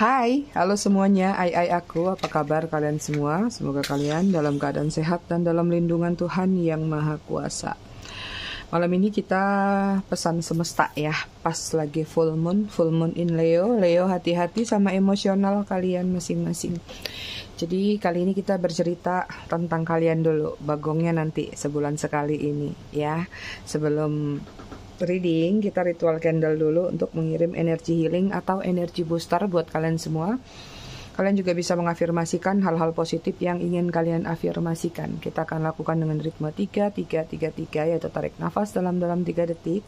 Hai, halo semuanya, aku, apa kabar kalian semua? Semoga kalian dalam keadaan sehat dan dalam lindungan Tuhan yang Maha Kuasa. Malam ini kita pesan semesta ya, pas lagi full moon in Leo. Leo, hati-hati sama emosional kalian masing-masing. Jadi kali ini kita bercerita tentang kalian dulu, bagongnya nanti sebulan sekali ini ya. Sebelum reading, kita ritual candle dulu untuk mengirim energi healing atau energi booster buat kalian semua. Kalian juga bisa mengafirmasikan hal-hal positif yang ingin kalian afirmasikan. Kita akan lakukan dengan ritme 3-3-3-3, yaitu tarik nafas dalam-dalam 3 detik,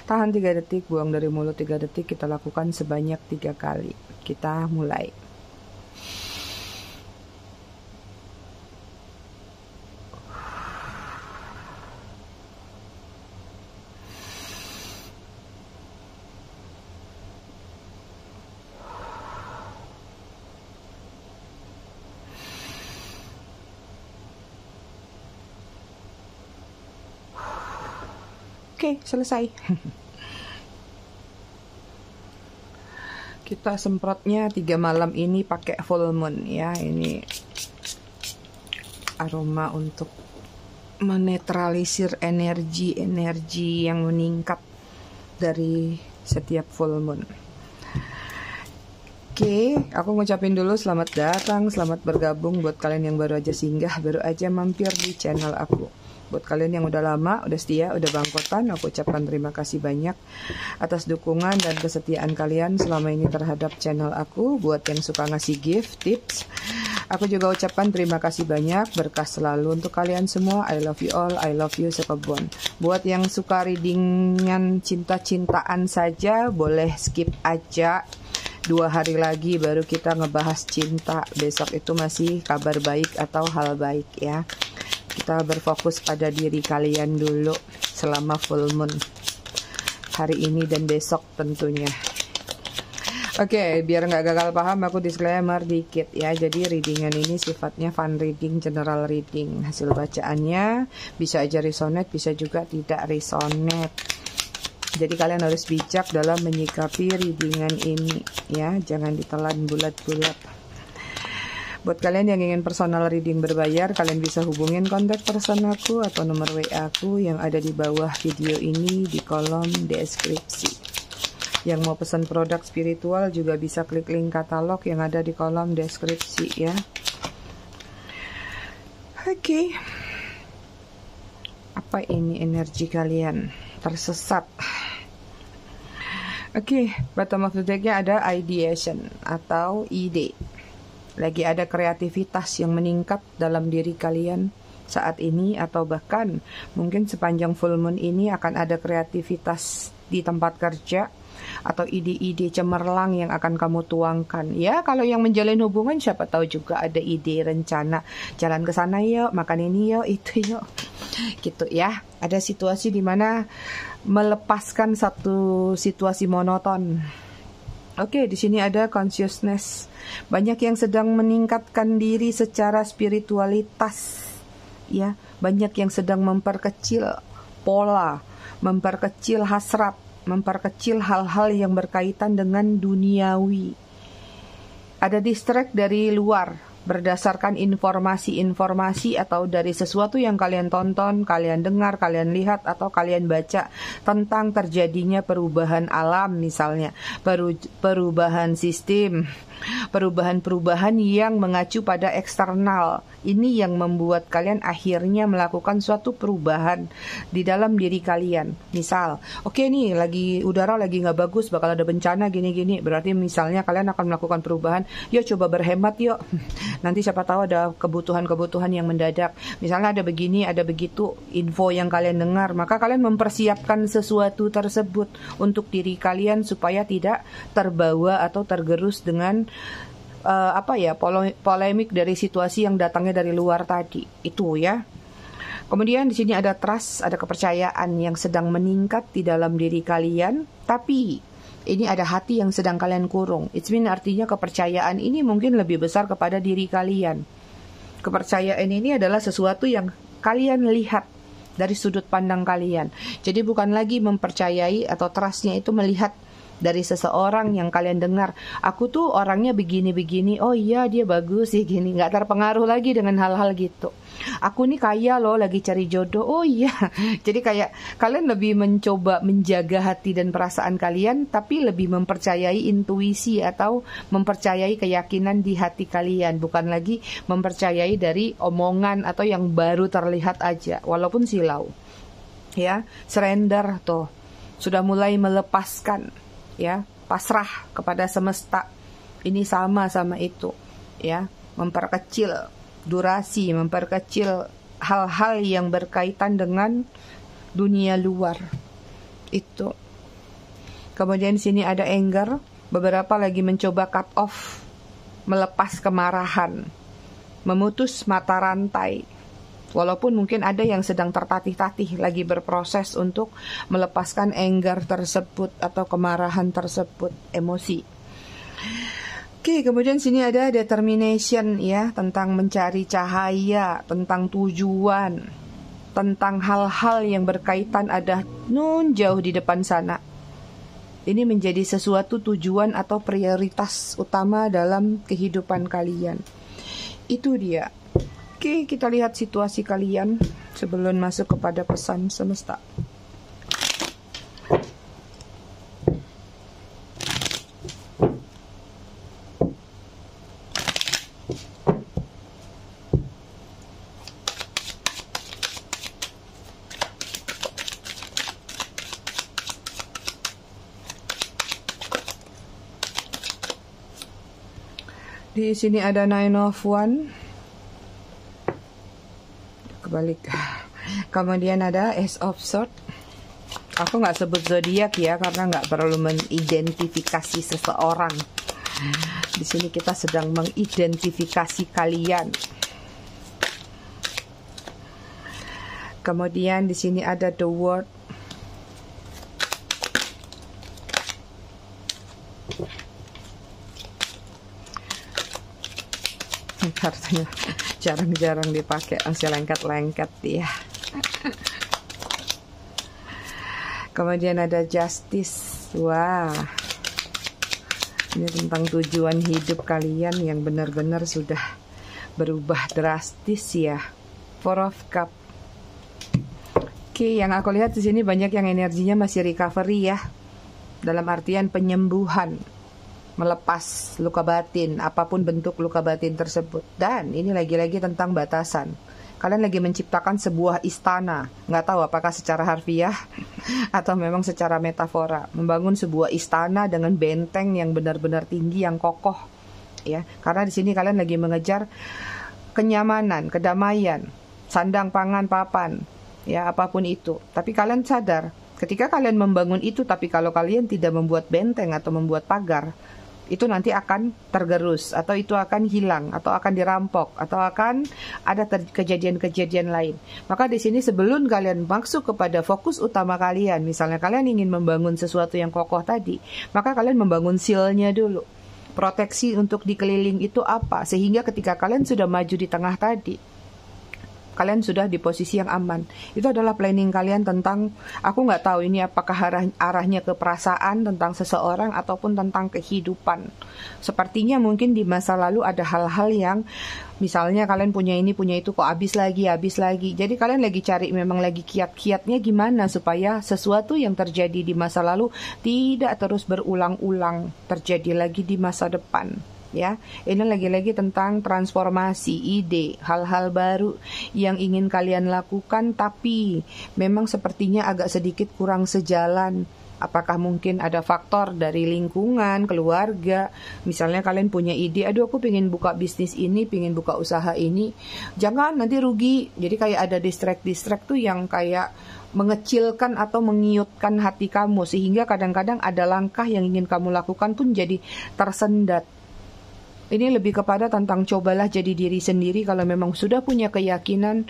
tahan 3 detik, buang dari mulut 3 detik. Kita lakukan sebanyak 3 kali. Kita mulai. Oke, selesai. Kita semprotnya 3 malam ini pakai full moon ya. Ini aroma untuk menetralisir energi yang meningkat dari setiap full moon. Oke, aku ngucapin dulu selamat datang, selamat bergabung buat kalian yang baru aja singgah, baru aja mampir di channel aku. Buat kalian yang udah lama, udah setia, udah bangkotan, aku ucapkan terima kasih banyak atas dukungan dan kesetiaan kalian selama ini terhadap channel aku. Buat yang suka ngasih gift, tips, aku juga ucapkan terima kasih banyak, berkah selalu untuk kalian semua. I love you all, I love you sekebon. Buat yang suka readingan cinta-cintaan saja, boleh skip aja. 2 hari lagi baru kita ngebahas cinta. Besok itu masih kabar baik atau hal baik ya. Kita berfokus pada diri kalian dulu selama full moon hari ini dan besok tentunya. Oke, biar nggak gagal paham, aku disclaimer dikit ya. Jadi readingan ini sifatnya fun reading, general reading. Hasil bacaannya bisa aja resonate, bisa juga tidak resonate. Jadi kalian harus bijak dalam menyikapi readingan ini ya. Jangan ditelan bulat-bulat. Buat kalian yang ingin personal reading berbayar, kalian bisa hubungin kontak person aku atau nomor WA aku yang ada di bawah video ini di kolom deskripsi. Yang mau pesan produk spiritual juga bisa klik link katalog yang ada di kolom deskripsi ya. Oke. Apa ini energi kalian? Tersesat. Oke, bottom of the deck-nya ada ideation atau ide. Lagi ada kreativitas yang meningkat dalam diri kalian saat ini, atau bahkan mungkin sepanjang full moon ini akan ada kreativitas di tempat kerja atau ide-ide cemerlang yang akan kamu tuangkan. Ya, kalau yang menjalin hubungan siapa tahu juga ada ide, rencana, jalan ke sana yuk, makan ini yuk, itu yuk. Gitu ya. Ada situasi di mana melepaskan satu situasi monoton. Oke, di sini ada consciousness. Banyak yang sedang meningkatkan diri secara spiritualitas. Ya, banyak yang sedang memperkecil pola, memperkecil hasrat, memperkecil hal-hal yang berkaitan dengan duniawi. Ada distract dari luar berdasarkan informasi-informasi atau dari sesuatu yang kalian tonton, kalian dengar, kalian lihat, atau kalian baca tentang terjadinya perubahan alam misalnya, perubahan sistem, perubahan-perubahan yang mengacu pada eksternal. Ini yang membuat kalian akhirnya melakukan suatu perubahan di dalam diri kalian. Misal, oke nih, udara lagi nggak bagus, bakal ada bencana gini-gini. Berarti misalnya kalian akan melakukan perubahan. Yuk coba berhemat yuk. Nanti siapa tahu ada kebutuhan-kebutuhan yang mendadak. Misalnya ada begini, ada begitu info yang kalian dengar. Maka kalian mempersiapkan sesuatu tersebut untuk diri kalian supaya tidak terbawa atau tergerus dengan polemik dari situasi yang datangnya dari luar tadi. Itu ya. Kemudian di sini ada trust, ada kepercayaan yang sedang meningkat di dalam diri kalian, tapi ini ada hati yang sedang kalian kurung. It's mean artinya kepercayaan ini mungkin lebih besar kepada diri kalian. Kepercayaan ini adalah sesuatu yang kalian lihat dari sudut pandang kalian. Jadi bukan lagi mempercayai atau trustnya itu melihat dari seseorang yang kalian dengar, aku tuh orangnya begini-begini, oh iya dia bagus sih gini, nggak terpengaruh lagi dengan hal-hal gitu. Aku nih kaya loh, lagi cari jodoh, oh iya. Jadi kayak kalian lebih mencoba menjaga hati dan perasaan kalian, tapi lebih mempercayai intuisi atau mempercayai keyakinan di hati kalian, bukan lagi mempercayai dari omongan atau yang baru terlihat aja, walaupun silau. Ya, surrender tuh, sudah mulai melepaskan, ya, pasrah kepada semesta. Ini sama itu, ya, memperkecil durasi, memperkecil hal-hal yang berkaitan dengan dunia luar itu. Kemudian di sini ada anger, beberapa lagi mencoba cut off, melepas kemarahan, memutus mata rantai. Walaupun mungkin ada yang sedang tertatih-tatih lagi berproses untuk melepaskan anger tersebut atau kemarahan tersebut, emosi. Oke, kemudian sini ada determination, ya, tentang mencari cahaya, tentang tujuan, tentang hal-hal yang berkaitan ada jauh di depan sana. Ini menjadi sesuatu tujuan atau prioritas utama dalam kehidupan kalian. Itu dia. Oke, kita lihat situasi kalian sebelum masuk kepada pesan semesta. Di sini ada Nine of Wands. Kebalik. Kemudian ada Ace of Swords. Aku nggak sebut zodiak ya, karena nggak perlu mengidentifikasi seseorang. Di sini kita sedang mengidentifikasi kalian. Kemudian di sini ada The World. Kartunya jarang-jarang dipakai, masih lengket-lengket ya. Kemudian ada Justice. Wah, ini tentang tujuan hidup kalian yang benar-benar sudah berubah drastis ya. Four of Cups. Oke, yang aku lihat di sini banyak yang energinya masih recovery ya, dalam artian penyembuhan, melepas luka batin, apapun bentuk luka batin tersebut. Dan ini lagi-lagi tentang batasan. Kalian lagi menciptakan sebuah istana. Nggak tahu apakah secara harfiah atau memang secara metafora. Membangun sebuah istana dengan benteng yang benar-benar tinggi, yang kokoh. Ya, karena di sini kalian lagi mengejar kenyamanan, kedamaian, sandang, pangan, papan, ya apapun itu. Tapi kalian sadar, ketika kalian membangun itu, tapi kalau kalian tidak membuat benteng atau membuat pagar, itu nanti akan tergerus, atau itu akan hilang, atau akan dirampok, atau akan ada kejadian-kejadian lain. Maka di sini sebelum kalian masuk kepada fokus utama kalian, misalnya kalian ingin membangun sesuatu yang kokoh tadi, maka kalian membangun silnya dulu. Proteksi untuk dikeliling itu apa? Sehingga ketika kalian sudah maju di tengah tadi, kalian sudah di posisi yang aman. Itu adalah planning kalian tentang, aku nggak tahu ini apakah arahnya ke perasaan tentang seseorang ataupun tentang kehidupan. Sepertinya mungkin di masa lalu ada hal-hal yang misalnya kalian punya ini, punya itu, kok habis lagi. Jadi kalian lagi cari, memang lagi kiat-kiatnya gimana supaya sesuatu yang terjadi di masa lalu tidak terus berulang-ulang terjadi lagi di masa depan. Ya, ini lagi-lagi tentang transformasi ide, hal-hal baru yang ingin kalian lakukan, tapi memang sepertinya agak sedikit kurang sejalan. Apakah mungkin ada faktor dari lingkungan, keluarga? Misalnya kalian punya ide, aduh aku pengen buka bisnis ini, pengen buka usaha ini, jangan nanti rugi. Jadi kayak ada distract tuh yang kayak mengecilkan atau mengiutkan hati kamu, sehingga kadang-kadang ada langkah yang ingin kamu lakukan pun jadi tersendat. Ini lebih kepada tentang cobalah jadi diri sendiri. Kalau memang sudah punya keyakinan,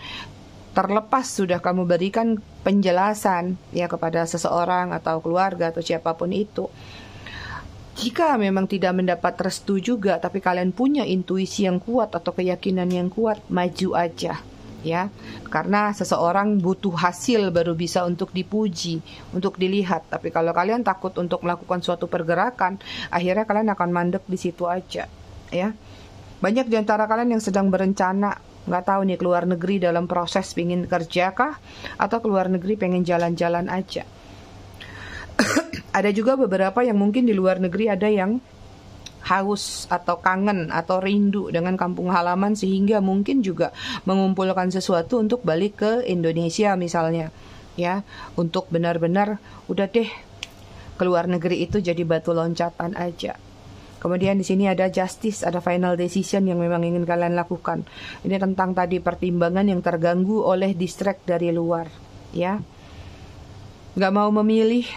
terlepas sudah kamu berikan penjelasan ya kepada seseorang atau keluarga atau siapapun itu. Jika memang tidak mendapat restu juga, tapi kalian punya intuisi yang kuat atau keyakinan yang kuat, maju aja. ya, karena seseorang butuh hasil baru bisa untuk dipuji, untuk dilihat. Tapi kalau kalian takut untuk melakukan suatu pergerakan, akhirnya kalian akan mandek di situ aja, ya. Banyak di antara kalian yang sedang berencana, nggak tahu nih, keluar negeri dalam proses pengen kerja kah, atau keluar negeri pengen jalan-jalan aja. Ada juga beberapa yang mungkin di luar negeri ada yang haus atau kangen atau rindu dengan kampung halaman, sehingga mungkin juga mengumpulkan sesuatu untuk balik ke Indonesia misalnya, ya, untuk benar-benar udah deh keluar negeri itu jadi batu loncatan aja. Kemudian di sini ada justice, ada final decision yang memang ingin kalian lakukan. Ini tentang tadi pertimbangan yang terganggu oleh distract dari luar, ya. Nggak mau memilih,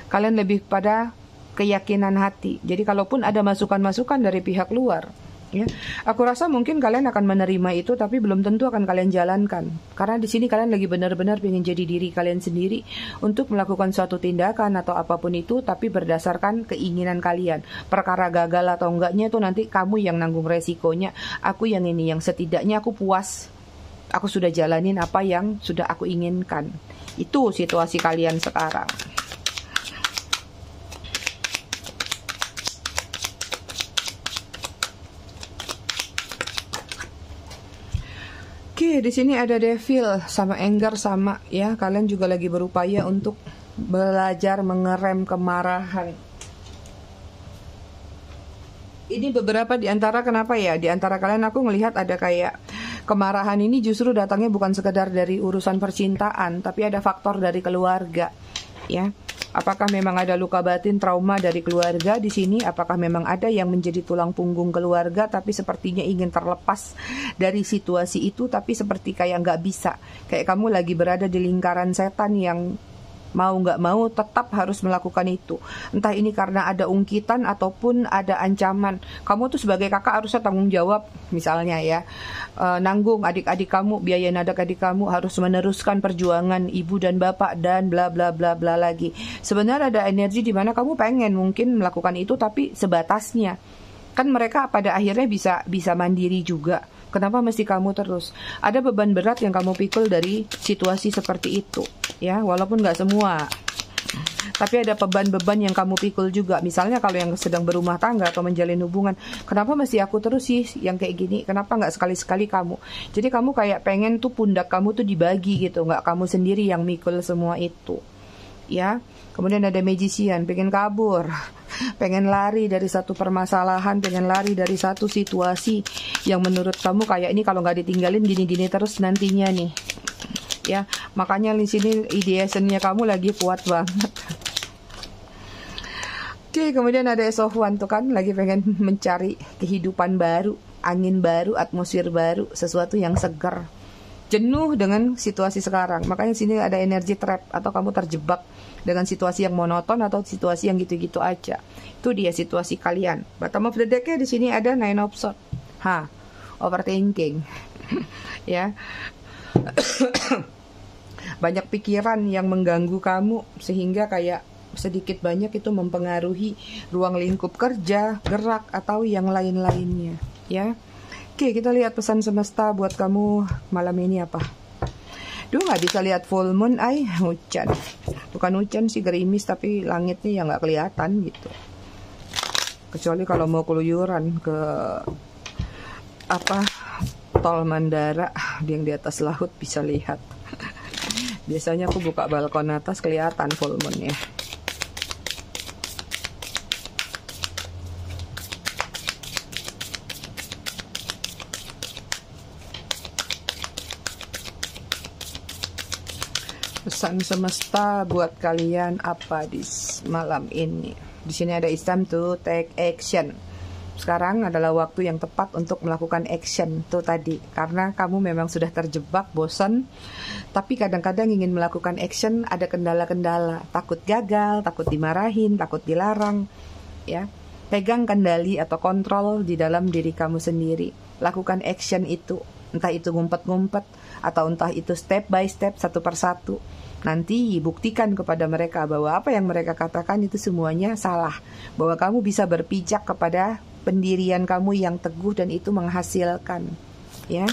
kalian lebih pada keyakinan hati. Jadi kalaupun ada masukan-masukan dari pihak luar, ya, aku rasa mungkin kalian akan menerima itu, tapi belum tentu akan kalian jalankan. Karena di sini kalian lagi benar-benar ingin jadi diri kalian sendiri untuk melakukan suatu tindakan atau apapun itu, tapi berdasarkan keinginan kalian. Perkara gagal atau enggaknya itu nanti kamu yang nanggung resikonya. Aku yang ini, yang setidaknya aku puas. Aku sudah jalanin apa yang sudah aku inginkan. Itu situasi kalian sekarang. Oke, di sini ada devil sama anger sama, ya. Kalian juga lagi berupaya untuk belajar mengerem kemarahan. Ini beberapa di antara, kenapa ya? Di antara kalian aku melihat ada kayak kemarahan ini justru datangnya bukan sekedar dari urusan percintaan, tapi ada faktor dari keluarga, ya. Apakah memang ada luka batin, trauma dari keluarga di sini? Apakah memang ada yang menjadi tulang punggung keluarga, tapi sepertinya ingin terlepas dari situasi itu, tapi seperti kayak nggak bisa. Kayak kamu lagi berada di lingkaran setan yang mau nggak mau tetap harus melakukan itu. Entah ini karena ada ungkitan ataupun ada ancaman. Kamu tuh sebagai kakak harusnya tanggung jawab, misalnya ya, nanggung adik-adik kamu, biayain adik-adik kamu, harus meneruskan perjuangan ibu dan bapak dan bla bla bla bla lagi. Sebenarnya ada energi di mana kamu pengen mungkin melakukan itu, tapi sebatasnya. Kan mereka pada akhirnya bisa mandiri juga. Kenapa mesti kamu terus? Ada beban berat yang kamu pikul dari situasi seperti itu, ya, walaupun nggak semua. Tapi ada beban-beban yang kamu pikul juga. Misalnya kalau yang sedang berumah tangga atau menjalin hubungan, kenapa mesti aku terus sih yang kayak gini? Kenapa nggak sekali-sekali kamu? Jadi kamu kayak pengen tuh pundak kamu tuh dibagi gitu, nggak kamu sendiri yang mikul semua itu, ya. Kemudian ada magician, pengen kabur, pengen lari dari satu permasalahan, pengen lari dari satu situasi yang menurut kamu kayak ini kalau nggak ditinggalin gini-gini terus nantinya nih, ya. Makanya di sini ideationnya kamu lagi kuat banget. Oke, kemudian ada Ace of Wands tuh kan, lagi pengen mencari kehidupan baru, angin baru, atmosfer baru, sesuatu yang segar. Jenuh dengan situasi sekarang, makanya sini ada energi trap atau kamu terjebak dengan situasi yang monoton atau situasi yang gitu-gitu aja. Itu dia situasi kalian. Bottom of the deck-nya di sini ada Nine of Swords. Overthinking. Ya. Banyak pikiran yang mengganggu kamu sehingga kayak sedikit banyak itu mempengaruhi ruang lingkup kerja, gerak atau yang lain-lainnya, ya. Oke, kita lihat pesan semesta buat kamu malam ini apa. Duh, nggak bisa lihat full moon, hujan. Bukan hujan sih, gerimis, tapi langitnya ya nggak kelihatan gitu. Kecuali kalau mau keluyuran ke tol Mandara yang di atas laut bisa lihat. Biasanya aku buka balkon atas kelihatan full moon ya. Pesan semesta buat kalian apa di malam ini? Di sini ada it's time to take action. Sekarang adalah waktu yang tepat untuk melakukan action tuh tadi. Karena kamu memang sudah terjebak, bosan, tapi kadang-kadang ingin melakukan action ada kendala-kendala. Takut gagal, takut dimarahin, takut dilarang, ya. Pegang kendali atau kontrol di dalam diri kamu sendiri. Lakukan action itu. Entah itu ngumpet-ngumpet, atau entah itu step by step, satu persatu. Nanti buktikan kepada mereka bahwa apa yang mereka katakan itu semuanya salah. Bahwa kamu bisa berpijak kepada pendirian kamu yang teguh dan itu menghasilkan, ya.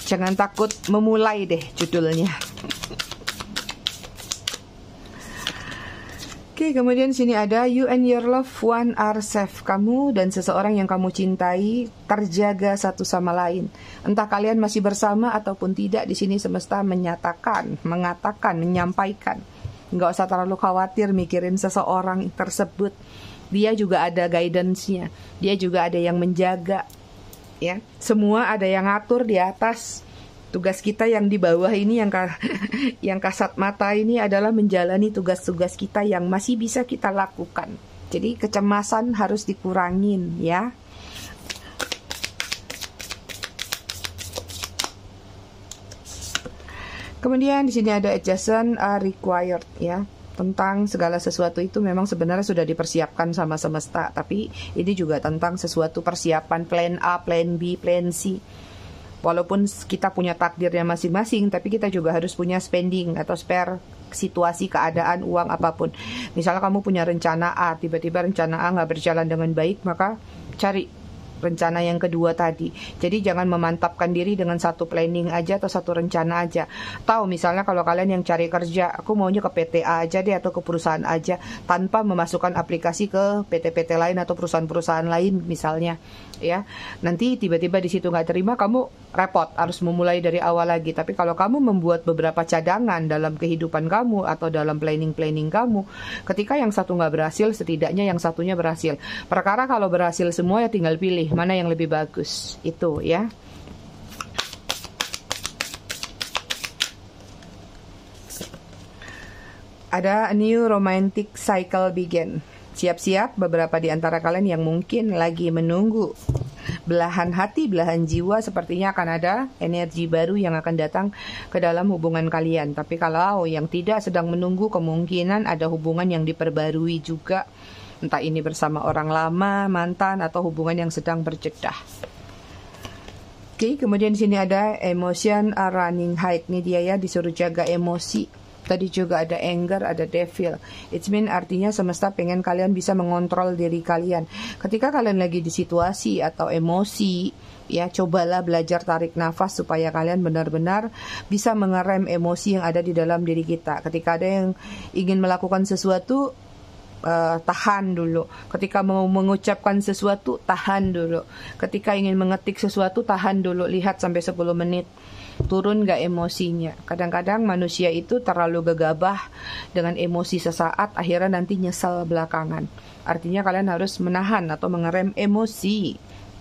Jangan takut memulai deh judulnya. Oke, kemudian sini ada you and your loved one are safe. Kamu dan seseorang yang kamu cintai terjaga satu sama lain. Entah kalian masih bersama ataupun tidak, di sini semesta menyatakan, mengatakan, menyampaikan. Nggak usah terlalu khawatir mikirin seseorang tersebut. Dia juga ada guidance-nya. Dia juga ada yang menjaga. Ya, semua ada yang ngatur di atas. Tugas kita yang di bawah ini, yang kasat mata ini adalah menjalani tugas-tugas kita yang masih bisa kita lakukan. Jadi kecemasan harus dikurangin ya. Kemudian di sini ada adjustment are required ya. Tentang segala sesuatu itu memang sebenarnya sudah dipersiapkan sama semesta, tapi ini juga tentang sesuatu persiapan plan A, plan B, plan C. Walaupun kita punya takdirnya masing-masing, tapi kita juga harus punya spending atau spare situasi, keadaan, uang, apapun. Misalnya kamu punya rencana A, tiba-tiba rencana A nggak berjalan dengan baik, maka cari rencana yang kedua tadi. Jadi jangan memantapkan diri dengan satu planning aja atau satu rencana aja. Tahu misalnya kalau kalian yang cari kerja, aku maunya ke PT A aja deh atau ke perusahaan aja, tanpa memasukkan aplikasi ke PT-PT lain atau perusahaan-perusahaan lain misalnya. Ya, nanti tiba-tiba di situ nggak terima, kamu repot, harus memulai dari awal lagi. Tapi kalau kamu membuat beberapa cadangan dalam kehidupan kamu atau dalam planning kamu, ketika yang satu nggak berhasil, setidaknya yang satunya berhasil. Perkara kalau berhasil semua ya tinggal pilih mana yang lebih bagus, itu ya. Ada a new romantic cycle begin. Siap-siap beberapa di antara kalian yang mungkin lagi menunggu belahan hati, belahan jiwa, sepertinya akan ada energi baru yang akan datang ke dalam hubungan kalian. Tapi kalau yang tidak sedang menunggu, kemungkinan ada hubungan yang diperbarui juga. Entah ini bersama orang lama, mantan, atau hubungan yang sedang berjedah. Oke, kemudian di sini ada emotion are running high. Ini dia ya, disuruh jaga emosi. Tadi juga ada anger, ada devil. It mean artinya semesta pengen kalian bisa mengontrol diri kalian. Ketika kalian lagi di situasi atau emosi, ya cobalah belajar tarik nafas supaya kalian benar-benar bisa mengerem emosi yang ada di dalam diri kita. Ketika ada yang ingin melakukan sesuatu, tahan dulu. Ketika mau mengucapkan sesuatu, tahan dulu. Ketika ingin mengetik sesuatu, tahan dulu. Lihat sampai 10 menit. Turun gak emosinya. Kadang-kadang manusia itu terlalu gegabah dengan emosi sesaat, akhirnya nanti nyesel belakangan. Artinya kalian harus menahan atau mengerem emosi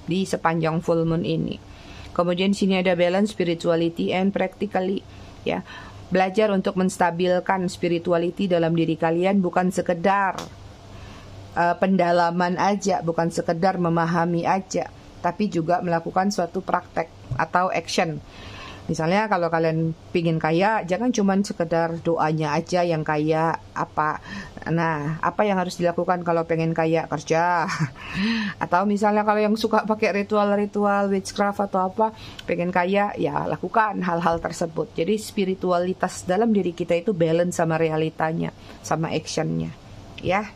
di sepanjang full moon ini. Kemudian di sini ada balance spirituality and practically, ya. Belajar untuk menstabilkan spirituality dalam diri kalian, bukan sekedar pendalaman aja, bukan sekedar memahami aja, tapi juga melakukan suatu praktek atau action. Misalnya kalau kalian pingin kaya, jangan cuma sekedar doanya aja yang kaya. Apa yang harus dilakukan kalau pengen kaya? Kerja. Atau misalnya kalau yang suka pakai ritual-ritual witchcraft atau apa, pengen kaya, ya lakukan hal-hal tersebut. Jadi spiritualitas dalam diri kita itu balance sama realitanya, sama actionnya, ya.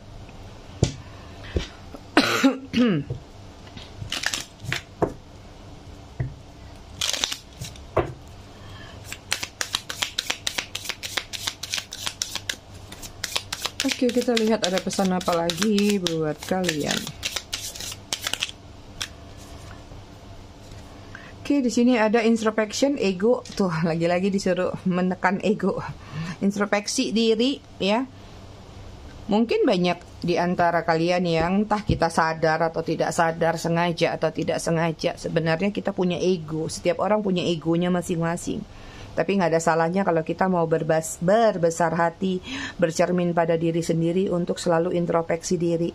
Oke, kita lihat ada pesan apa lagi buat kalian. Oke, di sini ada introspection ego. Tuh, lagi-lagi disuruh menekan ego. Introspeksi diri, ya. Mungkin banyak di antara kalian yang entah kita sadar atau tidak sadar, sengaja atau tidak sengaja, sebenarnya kita punya ego. Setiap orang punya egonya masing-masing. Tapi nggak ada salahnya kalau kita mau berbesar hati, bercermin pada diri sendiri untuk selalu introspeksi diri.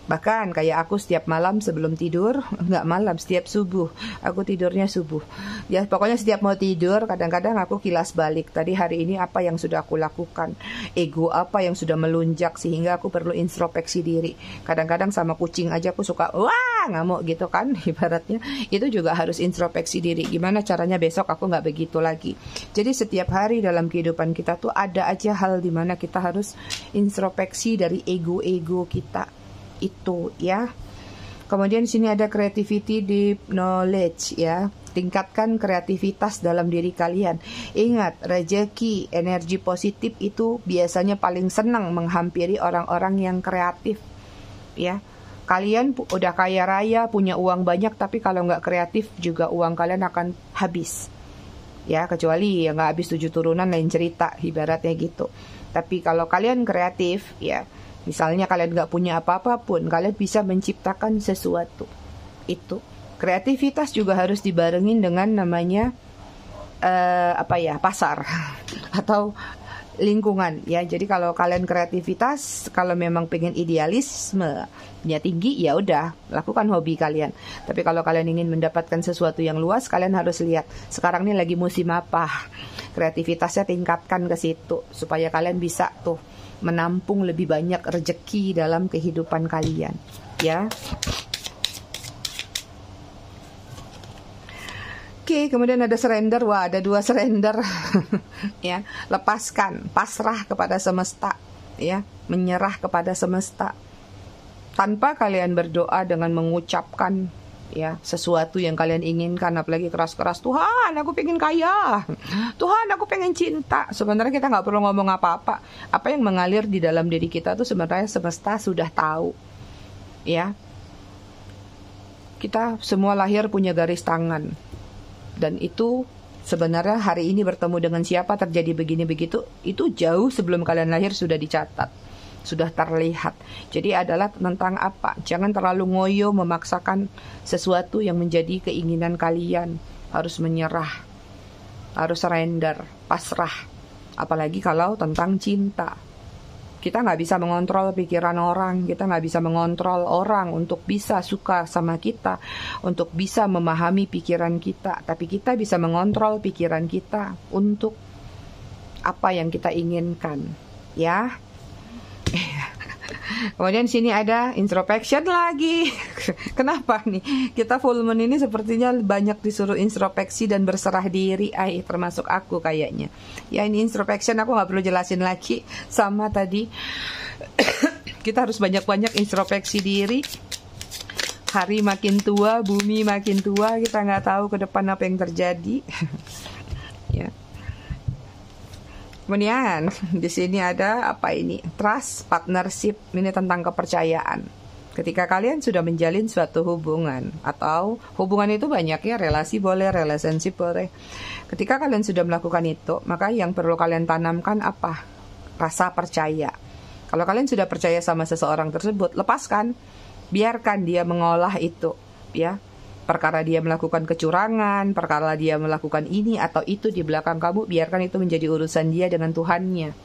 Bahkan kayak aku setiap malam sebelum tidur, nggak malam, setiap subuh, aku tidurnya subuh. Ya pokoknya setiap mau tidur, kadang-kadang aku kilas balik. Tadi hari ini apa yang sudah aku lakukan, ego apa yang sudah melunjak sehingga aku perlu introspeksi diri. Kadang-kadang sama kucing aja aku suka, wah ngamuk gitu kan, ibaratnya. Itu juga harus introspeksi diri. Gimana caranya besok aku nggak begitu lagi. Jadi setiap hari dalam kehidupan kita tuh ada aja hal dimana kita harus introspeksi dari ego-ego kita. Itu ya. Kemudian di sini ada creativity, deep knowledge ya. tingkatkan kreativitas dalam diri kalian. Ingat, rezeki, energi positif itu biasanya paling senang menghampiri orang-orang yang kreatif. Ya, kalian udah kaya raya, punya uang banyak, tapi kalau nggak kreatif juga uang kalian akan habis. Ya, kecuali ya nggak habis 7 turunan, lain cerita, ibaratnya gitu. Tapi kalau kalian kreatif, ya, misalnya kalian nggak punya apa-apa pun, kalian bisa menciptakan sesuatu. Itu kreativitas juga harus dibarengin dengan namanya pasar atau lingkungan, ya. Jadi kalau kalian kreativitas, kalau memang pengen idealismenya tinggi, ya udah lakukan hobi kalian. Tapi kalau kalian ingin mendapatkan sesuatu yang luas, kalian harus lihat sekarang ini lagi musim apa, kreativitasnya tingkatkan ke situ supaya kalian bisa tuh menampung lebih banyak rezeki dalam kehidupan kalian, ya. Oke, kemudian ada surrender. Wah, ada 2 surrender. Ya, lepaskan, pasrah kepada semesta, ya, menyerah kepada semesta. Tanpa kalian berdoa dengan mengucapkan ya sesuatu yang kalian inginkan, apalagi keras-keras, Tuhan, aku pengen kaya. Tuhan, aku pengen cinta. Sebenarnya kita nggak perlu ngomong apa-apa. Apa yang mengalir di dalam diri kita tuh sebenarnya semesta sudah tahu. Ya. Kita semua lahir punya garis tangan. Dan itu sebenarnya hari ini bertemu dengan siapa, terjadi begini begitu, itu jauh sebelum kalian lahir sudah dicatat, sudah terlihat. Jadi adalah tentang apa? Jangan terlalu ngoyo memaksakan sesuatu yang menjadi keinginan kalian. Harus menyerah, harus surrender, pasrah. Apalagi kalau tentang cinta. Kita nggak bisa mengontrol pikiran orang, kita nggak bisa mengontrol orang untuk bisa suka sama kita, untuk bisa memahami pikiran kita. Tapi kita bisa mengontrol pikiran kita untuk apa yang kita inginkan, ya. Kemudian sini ada introspection lagi. Kenapa nih? Kita full moon ini sepertinya banyak disuruh introspeksi dan berserah diri. Termasuk aku kayaknya. Ya, ini introspection aku nggak perlu jelasin lagi. Sama tadi. Kita harus banyak-banyak introspeksi diri. Hari makin tua, bumi makin tua, kita nggak tahu ke depan apa yang terjadi. Ya. Kemudian di sini ada apa ini? Trust, partnership. Ini tentang kepercayaan. Ketika kalian sudah menjalin suatu hubungan, atau hubungan itu banyak ya, relasi boleh, relationship boleh. Ketika kalian sudah melakukan itu, maka yang perlu kalian tanamkan apa? Rasa percaya. Kalau kalian sudah percaya sama seseorang tersebut, lepaskan, biarkan dia mengolah itu, ya. Perkara dia melakukan kecurangan, perkara dia melakukan ini atau itu di belakang kamu, biarkan itu menjadi urusan dia dengan Tuhannya.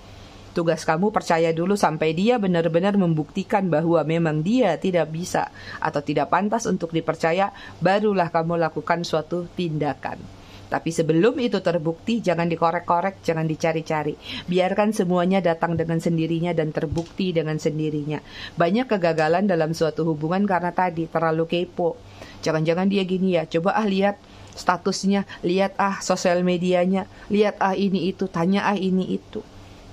Tugas kamu percaya dulu sampai dia benar-benar membuktikan bahwa memang dia tidak bisa atau tidak pantas untuk dipercaya, barulah kamu lakukan suatu tindakan. Tapi sebelum itu terbukti, jangan dikorek-korek, jangan dicari-cari. Biarkan semuanya datang dengan sendirinya dan terbukti dengan sendirinya. Banyak kegagalan dalam suatu hubungan karena tadi terlalu kepo. Jangan-jangan dia gini ya, coba lihat statusnya, lihat sosial medianya, lihat ini itu, tanya ini itu.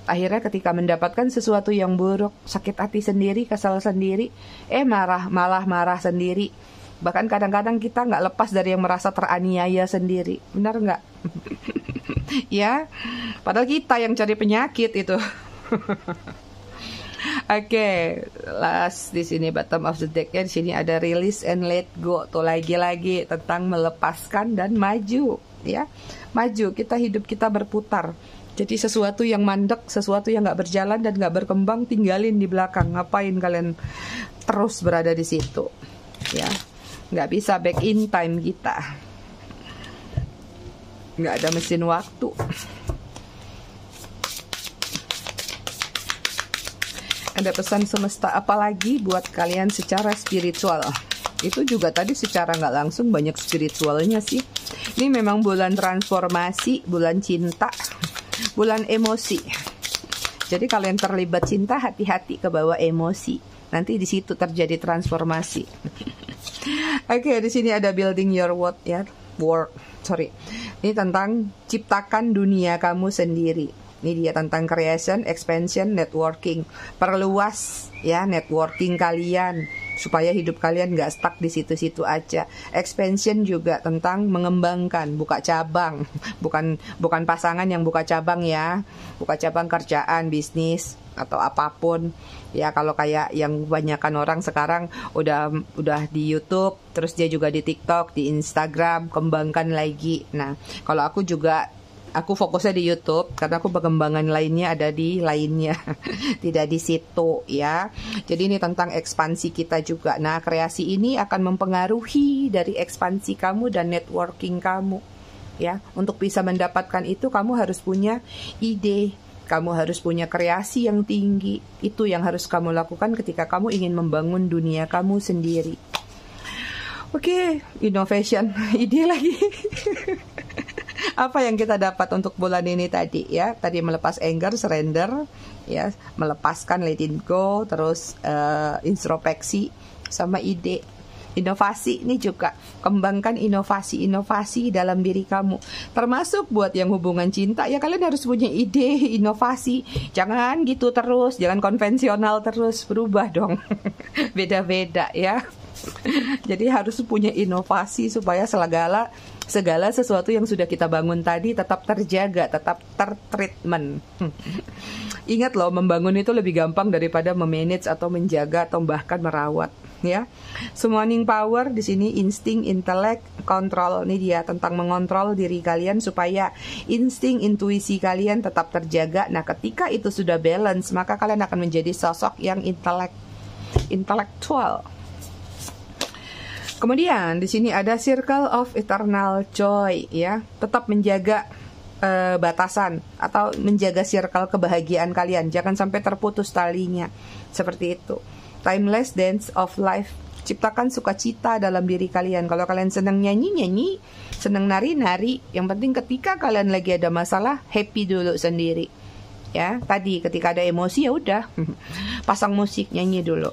Akhirnya ketika mendapatkan sesuatu yang buruk, sakit hati sendiri, kesal sendiri, malah marah sendiri. Bahkan kadang-kadang kita nggak lepas dari yang merasa teraniaya sendiri. Benar nggak? Ya, padahal kita yang cari penyakit itu. Oke, last di sini bottom of the deck ya, di sini ada release and let go. Tuh lagi-lagi tentang melepaskan dan maju, ya. Maju, hidup kita berputar. Jadi sesuatu yang mandek, sesuatu yang nggak berjalan dan nggak berkembang, tinggalin di belakang. Ngapain kalian terus berada di situ? Ya, nggak bisa back in time kita. Nggak ada mesin waktu. Ada pesan semesta apalagi buat kalian secara spiritual? Itu juga tadi secara nggak langsung banyak spiritualnya sih. Ini memang bulan transformasi, bulan cinta, bulan emosi. Jadi kalau yang terlibat cinta, hati-hati ke bawah emosi. Nanti di situ terjadi transformasi. Oke, di sini ada building your world ya, Ini tentang ciptakan dunia kamu sendiri. Ini dia tentang creation, expansion, networking. Perluas ya networking kalian supaya hidup kalian nggak stuck di situ-situ aja. Expansion juga tentang mengembangkan, buka cabang, bukan pasangan yang buka cabang ya, buka cabang kerjaan, bisnis atau apapun ya. Kalau kayak yang kebanyakan orang sekarang udah di YouTube, terus dia juga di TikTok, di Instagram, kembangkan lagi. Nah, kalau aku fokusnya di YouTube karena aku pengembangan lainnya ada di lainnya, tidak di situ ya. Jadi ini tentang ekspansi kita juga. Nah, kreasi ini akan mempengaruhi dari ekspansi kamu dan networking kamu ya. Untuk bisa mendapatkan itu kamu harus punya ide, kamu harus punya kreasi yang tinggi. Itu yang harus kamu lakukan ketika kamu ingin membangun dunia kamu sendiri. Oke, innovation, ide lagi. Apa yang kita dapat untuk bulan ini tadi ya? Tadi melepas anger, surrender, ya, melepaskan, let it go, terus introspeksi sama ide. Inovasi ini juga, kembangkan inovasi dalam diri kamu. Termasuk buat yang hubungan cinta, ya kalian harus punya ide, inovasi. Jangan gitu terus, jangan konvensional terus, berubah dong. Beda-beda ya. Jadi harus punya inovasi supaya segala sesuatu yang sudah kita bangun tadi tetap terjaga, tetap tertreatment. Ingat loh, membangun itu lebih gampang daripada memanage atau menjaga atau bahkan merawat, ya. Summoning power di sini insting, intelek, kontrol. Ini dia tentang mengontrol diri kalian supaya insting, intuisi kalian tetap terjaga. Nah, ketika itu sudah balance, maka kalian akan menjadi sosok yang intelektual. Kemudian di sini ada circle of eternal joy ya. Tetap menjaga batasan atau menjaga circle kebahagiaan kalian. Jangan sampai terputus talinya. Seperti itu. Timeless dance of life. Ciptakan sukacita dalam diri kalian. Kalau kalian senang nyanyi-nyanyi, senang nari-nari, yang penting ketika kalian lagi ada masalah, happy dulu sendiri. Ya, tadi ketika ada emosi ya udah pasang musik, nyanyi dulu.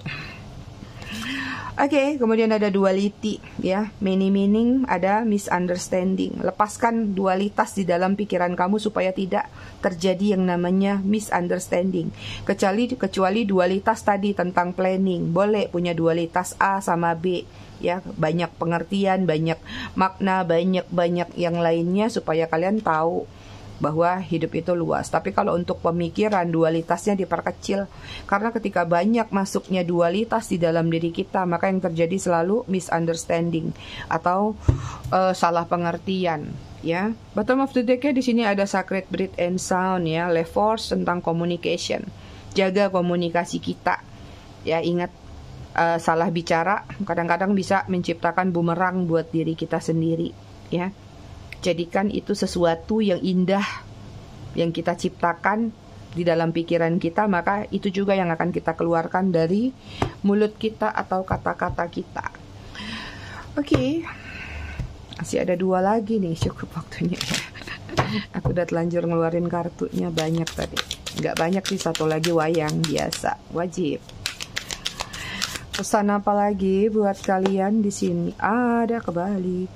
Oke, kemudian ada duality ya, many meaning, ada misunderstanding. Lepaskan dualitas di dalam pikiran kamu supaya tidak terjadi yang namanya misunderstanding. Kecuali dualitas tadi tentang planning. Boleh punya dualitas A sama B ya, banyak pengertian, banyak makna, banyak yang lainnya supaya kalian tahu bahwa hidup itu luas. Tapi kalau untuk pemikiran, dualitasnya diperkecil. Karena ketika banyak masuknya dualitas di dalam diri kita, maka yang terjadi selalu misunderstanding atau salah pengertian. Ya, bottom of the deck di sini ada sacred breath and sound ya, left force tentang communication. Jaga komunikasi kita. Ya, ingat salah bicara kadang-kadang bisa menciptakan bumerang buat diri kita sendiri. Ya. Jadikan itu sesuatu yang indah yang kita ciptakan di dalam pikiran kita, maka itu juga yang akan kita keluarkan dari mulut kita atau kata-kata kita. Oke. Masih ada 2 lagi nih, cukup waktunya. Aku udah telanjur ngeluarin kartunya banyak tadi. Nggak banyak sih, 1 lagi wayang biasa, wajib. Pesan apa lagi buat kalian di sini? Ada kebalik.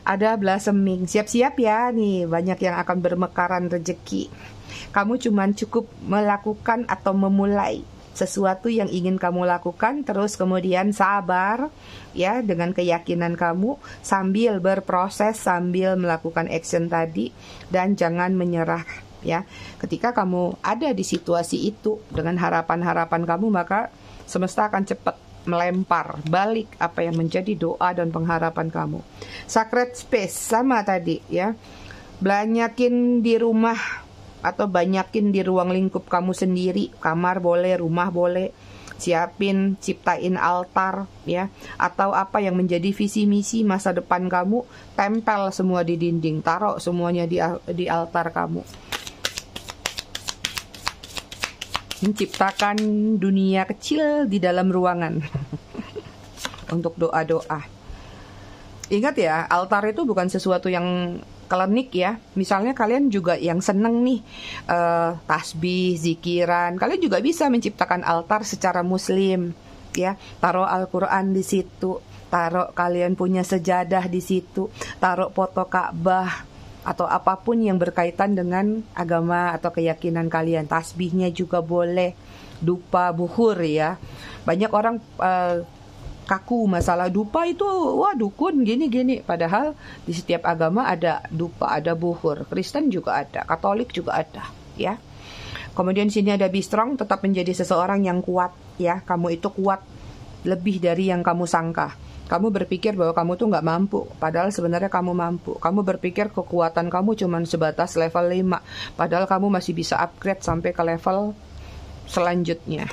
Ada blossoming, siap-siap ya nih, banyak yang akan bermekaran rezeki. Kamu cukup melakukan atau memulai sesuatu yang ingin kamu lakukan, terus kemudian sabar ya dengan keyakinan kamu sambil berproses, sambil melakukan action tadi, dan jangan menyerah ya. Ketika kamu ada di situasi itu dengan harapan-harapan kamu, maka semesta akan cepat melempar balik apa yang menjadi doa dan pengharapan kamu. Sacred space sama tadi ya. Banyakin di rumah atau banyakin di ruang lingkup kamu sendiri. Kamar boleh, rumah boleh. Siapin, ciptain altar ya. Atau apa yang menjadi visi misi masa depan kamu, tempel semua di dinding, taruh semuanya di altar kamu. Menciptakan dunia kecil di dalam ruangan untuk doa-doa. Ingat ya, altar itu bukan sesuatu yang klinik ya. Misalnya kalian juga yang seneng nih tasbih, zikiran, kalian juga bisa menciptakan altar secara muslim ya. Taruh Al-Quran di situ, taruh kalian punya sejadah di situ, taruh foto Ka'bah atau apapun yang berkaitan dengan agama atau keyakinan kalian. Tasbihnya juga boleh dupa buhur ya. Banyak orang kaku masalah dupa itu, wah dukun gini-gini. Padahal di setiap agama ada dupa, ada buhur. Kristen juga ada, Katolik juga ada, ya. Kemudian sini ada be strong, tetap menjadi seseorang yang kuat, ya. Kamu itu kuat lebih dari yang kamu sangka. Kamu berpikir bahwa kamu tuh nggak mampu, padahal sebenarnya kamu mampu. Kamu berpikir kekuatan kamu cuma sebatas level 5, padahal kamu masih bisa upgrade sampai ke level selanjutnya.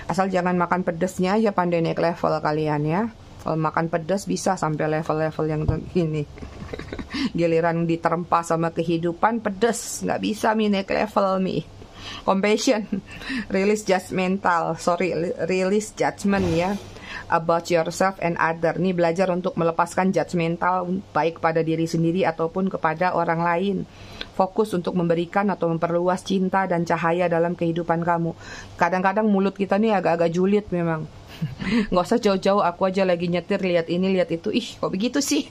Asal jangan makan pedesnya aja pandai naik level kalian ya. Kalau makan pedas bisa sampai level-level yang ini. Giliran diterpa sama kehidupan pedes, nggak bisa mi naik level mi. Compassion, release judgment ya. About yourself and other. Nih belajar untuk melepaskan judgmental baik pada diri sendiri ataupun kepada orang lain. Fokus untuk memberikan atau memperluas cinta dan cahaya dalam kehidupan kamu. Kadang-kadang mulut kita nih agak-agak julid memang. Nggak usah jauh-jauh, aku aja lagi nyetir lihat ini lihat itu, ih kok begitu sih.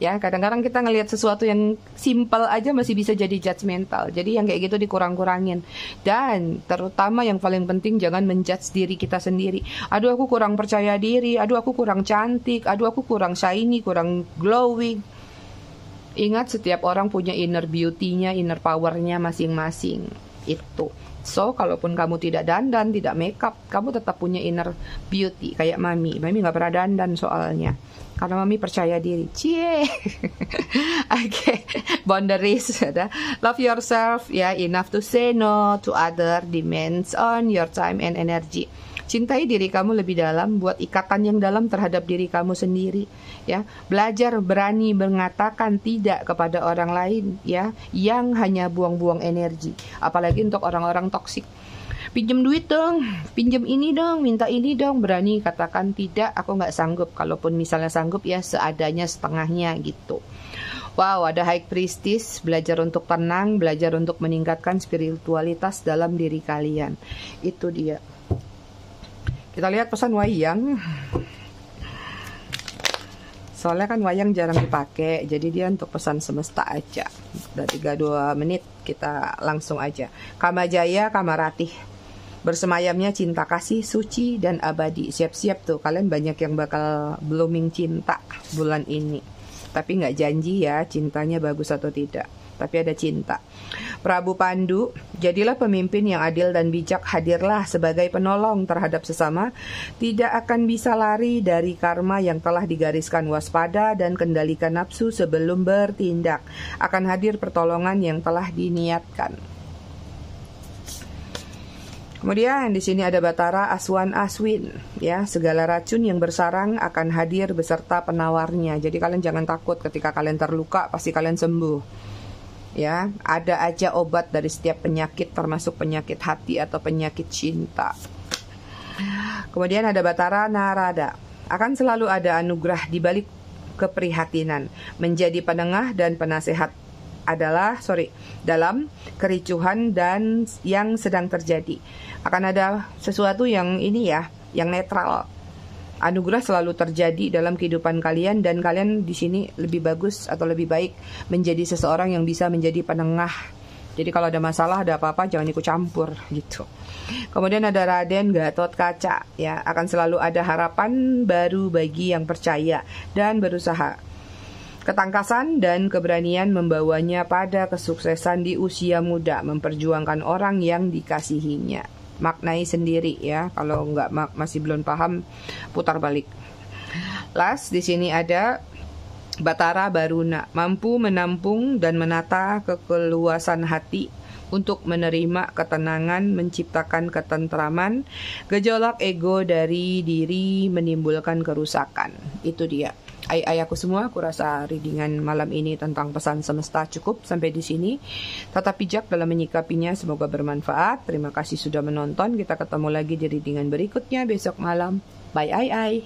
Ya kadang-kadang kita ngelihat sesuatu yang simple aja masih bisa jadi judgmental. Jadi yang kayak gitu dikurang-kurangin. Dan terutama yang paling penting jangan menjudge diri kita sendiri. Aduh aku kurang percaya diri, aduh aku kurang cantik, aduh aku kurang shiny, kurang glowing. Ingat setiap orang punya inner beauty-nya, inner power-nya masing-masing. Itu. So, kalaupun kamu tidak dandan, tidak makeup, kamu tetap punya inner beauty. Kayak Mami. Mami gak pernah dandan soalnya. Karena Mami percaya diri. Cie. Oke. Boundaries. Love yourself. Ya, enough to say no to other demands on your time and energy. Cintai diri kamu lebih dalam, buat ikatan yang dalam terhadap diri kamu sendiri, ya. Belajar berani mengatakan tidak kepada orang lain, ya, yang hanya buang-buang energi. Apalagi untuk orang-orang toksik. Pinjam duit dong, pinjam ini dong, minta ini dong. Berani katakan tidak, aku nggak sanggup. Kalaupun misalnya sanggup, ya seadanya setengahnya gitu. Wow, ada High Priestess, belajar untuk tenang, belajar untuk meningkatkan spiritualitas dalam diri kalian. Itu dia. Kita lihat pesan wayang. Soalnya kan wayang jarang dipakai, jadi dia untuk pesan semesta aja. Udah 32 menit, kita langsung aja. Kamajaya, Kamaratih. Bersemayamnya cinta kasih, suci, dan abadi. Siap-siap tuh, kalian banyak yang bakal blooming cinta bulan ini. Tapi nggak janji ya, cintanya bagus atau tidak. Tapi ada cinta. Prabu Pandu, jadilah pemimpin yang adil dan bijak, hadirlah sebagai penolong terhadap sesama, tidak akan bisa lari dari karma yang telah digariskan, waspada dan kendalikan nafsu sebelum bertindak, akan hadir pertolongan yang telah diniatkan. Kemudian di sini ada Batara Aswan Aswin, ya, segala racun yang bersarang akan hadir beserta penawarnya. Jadi kalian jangan takut ketika kalian terluka, pasti kalian sembuh. Ya, ada aja obat dari setiap penyakit, termasuk penyakit hati atau penyakit cinta. Kemudian ada Batara Narada. Akan selalu ada anugerah di balik keprihatinan. Menjadi penengah dan penasehat dalam kericuhan dan yang sedang terjadi. Akan ada sesuatu yang ini ya, yang netral. Anugerah selalu terjadi dalam kehidupan kalian, dan kalian di sini lebih bagus atau lebih baik menjadi seseorang yang bisa menjadi penengah. Jadi kalau ada masalah, ada apa-apa, jangan ikut campur gitu. Kemudian ada Raden Gatot Kaca, ya, akan selalu ada harapan baru bagi yang percaya dan berusaha. Ketangkasan dan keberanian membawanya pada kesuksesan di usia muda, memperjuangkan orang yang dikasihinya. Maknai sendiri ya, kalau masih belum paham, putar balik. Last di sini ada Batara Baruna, mampu menampung dan menata kekeluasan hati untuk menerima ketenangan, menciptakan ketentraman. Gejolak ego dari diri menimbulkan kerusakan. Itu dia. Ayahku semua, aku rasa readingan malam ini tentang pesan semesta cukup sampai di sini. Tetap bijak dalam menyikapinya, semoga bermanfaat. Terima kasih sudah menonton. Kita ketemu lagi di readingan berikutnya besok malam. Bye.